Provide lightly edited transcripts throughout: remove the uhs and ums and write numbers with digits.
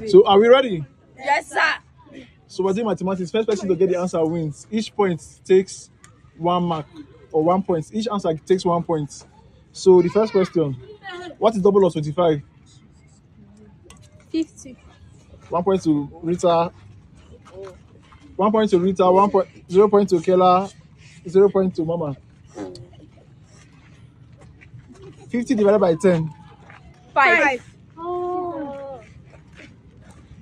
So are we ready? Yes, sir. So we're doing mathematics. First person to get the answer wins. Each point takes 1 mark or 1 point. Each answer takes 1 point. So the first question: what is double of 25? 50. 1 point to Rita. 1 point to Rita. 0 point to Kela. 0 point to Mama. 50 divided by 10. 5.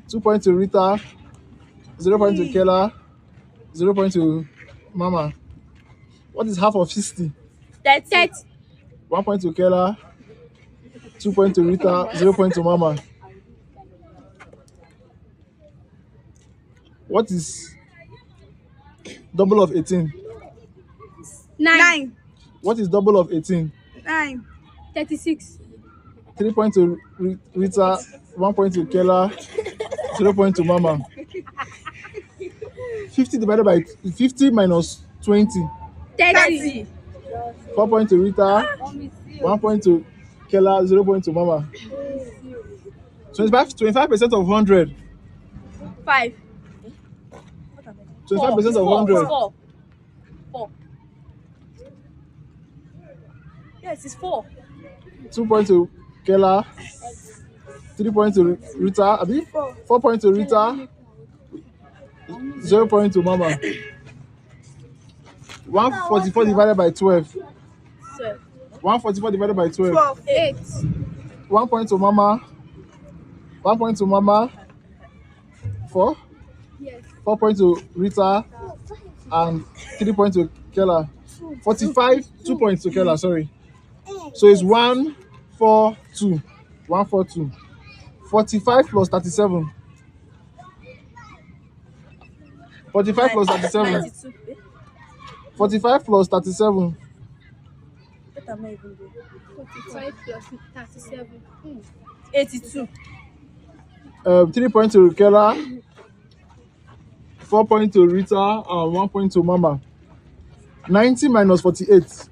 2 points to Rita. 0 point to Kela. 0 point to Mama. What is half of 60? 30. 1 point to Kela. 2 points to Rita. 0 point to Mama. What is double of 18? 9. What is double of 18? 9. 36. 3 points to Rita. 1 point to Kela. 0 point to Mama. 50 divided by 50 minus 20. 30. 4 points to Rita. 1 point to Kela. 0 point to Mama. 25% of 100. 5. 25% of 100. 4. Yes, it's 4. 2 points to Kela. 3 points to Rita. Abi? 4 points to Rita. 0 point to Mama. 144 divided by 12. 144 divided by 12. 8. 1 point to Mama. 1 point to Mama. 4. Yes. 4 points to Rita. And 3 points to Kela. 45. 2 points to Kela, sorry. So it's 1, 4, 2. 1, 4, 2. 45 plus 37. 45 plus 37. 92. 45 plus 37. What am I even doing? 45 plus 37. 82. 3 points to Kela. 4 points to Rita. And 1 point to Mama. 90 minus 48.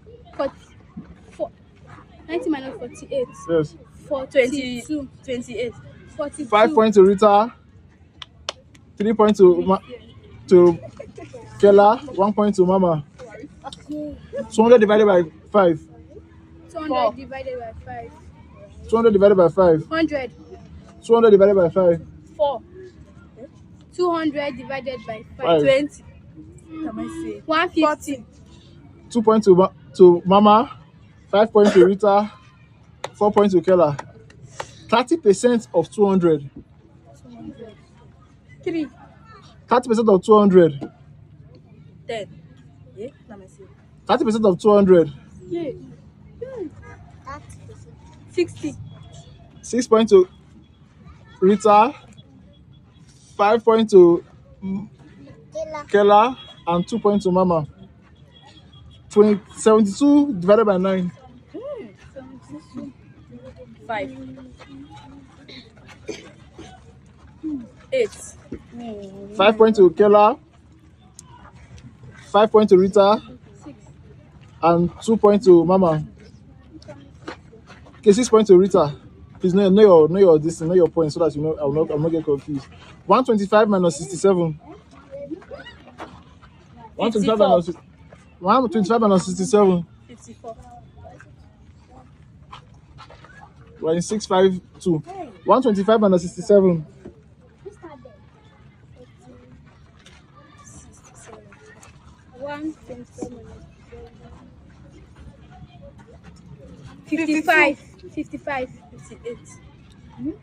90 minus 48. Yes. 42. 28. 42. 5 points to Rita. 3 points to Kela. 1 point to Mama. 200 divided by 5. 200 divided by 5. 200 divided by 5. 100. 200 divided by 5. 4. 200 divided by 5. 5. 20. What am I saying? 150. 2 points to Mama. 5 points to Rita. 4 points to Kela. 30% of 200. 3. 30% of 200. 10. Yeah, what am I saying? 30% of 200. Yeah. 60. 6 points to Rita. 5 points to Kela. And 2 points to Mama. 72 divided by 9. 5. 8. 5 points to Kela. 5 points to Rita. And 2 points to Mama. Okay, 6 points to Rita. Please know your this, know your points so that you know I'll not get confused. 125 minus 67. 125 minus 125 minus 67. 54. We're in 652. 125 minus 67. 55. 55. 58.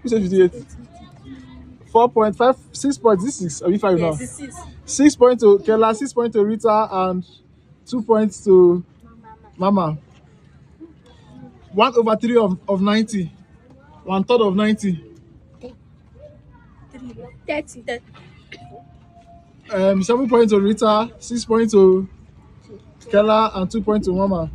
Who said 58? 4.5, 6 points. This is are we 5 now? Yes, this is 6 points to Kela, 6 points to Rita, and 2 points to Mama. 1/3 of 90. 1/3 of 90. 30. 7 points to Rita, 6 points to Kela, and 2 points to Mama.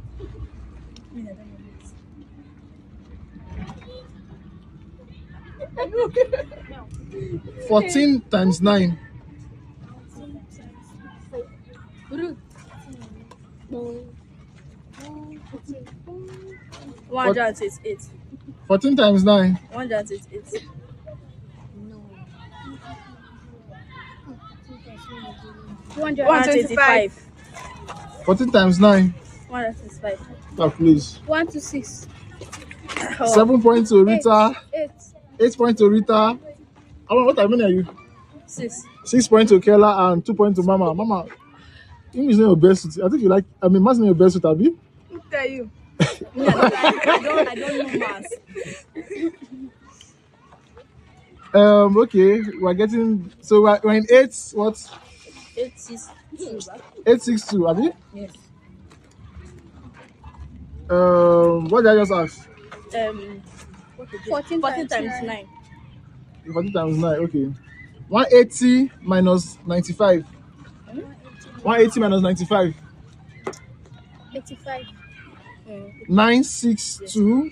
14 times 9. 168. 14 times 9. 168. $200. 125. 14 times 9. 125. Calculate. 1 to 6. 7 points to Rita. 8. 8 points to Rita. What I mean are you? 6. 6 points to Kela and 2 points to Mama. Mama, English is not your best suit. I think you like. I mean, maths is not your best suit, Abby. Who tell you? Me, I don't know maths. Okay, we're getting. So we're in 8. What? 8, 6, 2. 8, 6, 2. Abby. Yes. What did I just ask? What is it? 14 14 times times 9. 14 times 9. Okay. 180 minus 95. 180 minus 95. 85. 962.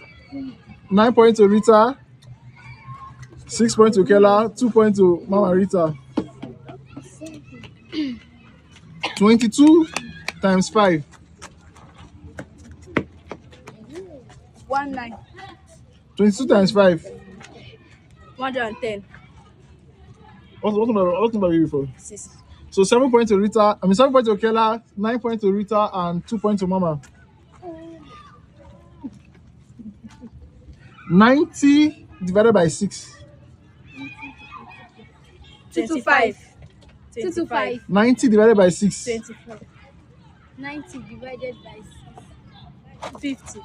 9 points to Rita. 6 points to Kela. 2 points to Mama Rita. 22 times 5. 19. 22 times 5. 110. What number are you before? 6. So 7 points to Rita. 7 points to Kela. 9 points to Rita and 2 points to Mama. 90 divided by 6. 25. 2 to 5. 90 divided by 6. 25. 90 divided by 50.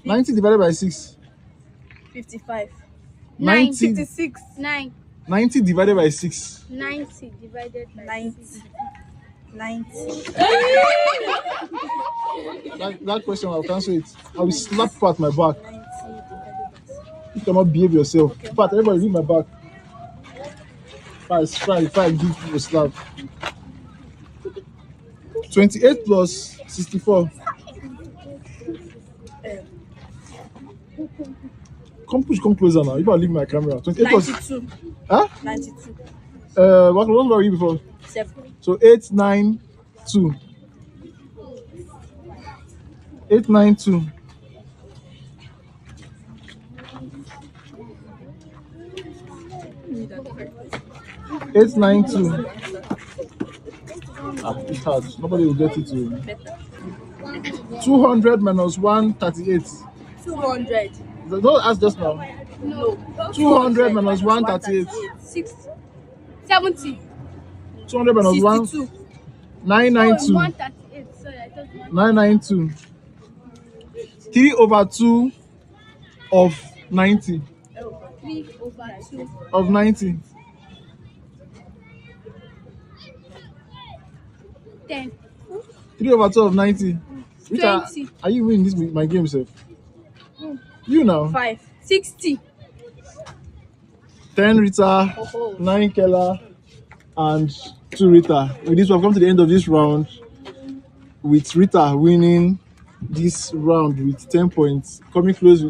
90 divided by 6. 55. 90, 56. 9. 90 divided by 6. 90 divided by 90. 90. That question, I'll cancel it. I will slap you at my back. 90 divided by You cannot behave yourself. In fact, everybody leave my back. Five, give you a slap. 28 plus 64. Come closer now. You better leave my camera. 28 plus. 92. Huh? 92. What were you before? 7. So 892. 892. Eight nine two. It's hard. Nobody will get it to. Better. 200 minus 138. 200. Don't ask just now. No. 200 minus 138. 6. 70. 200 minus 1. 62. 992. 138. Sorry, I thought 1. 992. 3 over 2 of 90. 3 over 2. Of 90. 10. 3 over 2 of 90. Rita, 20. are you winning this my game, sir? You now. 5. 60. 10 Rita, 9 Kela, and 2 Rita. With this, we have come to the end of this round with Rita winning this round with 10 points. Coming close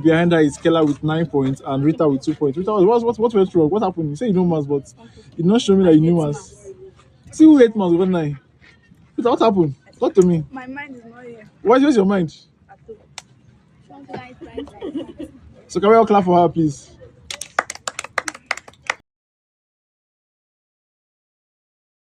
behind her is Kela with 9 points and Rita with 2 points. Rita, what went wrong? What happened? You say you know maths, but you did not show me that you knew maths. See who ate maths over 9. Rita, what happened? Talk to me. My mind is not here. Where's your mind? At all. Right. So can we all clap for her, please?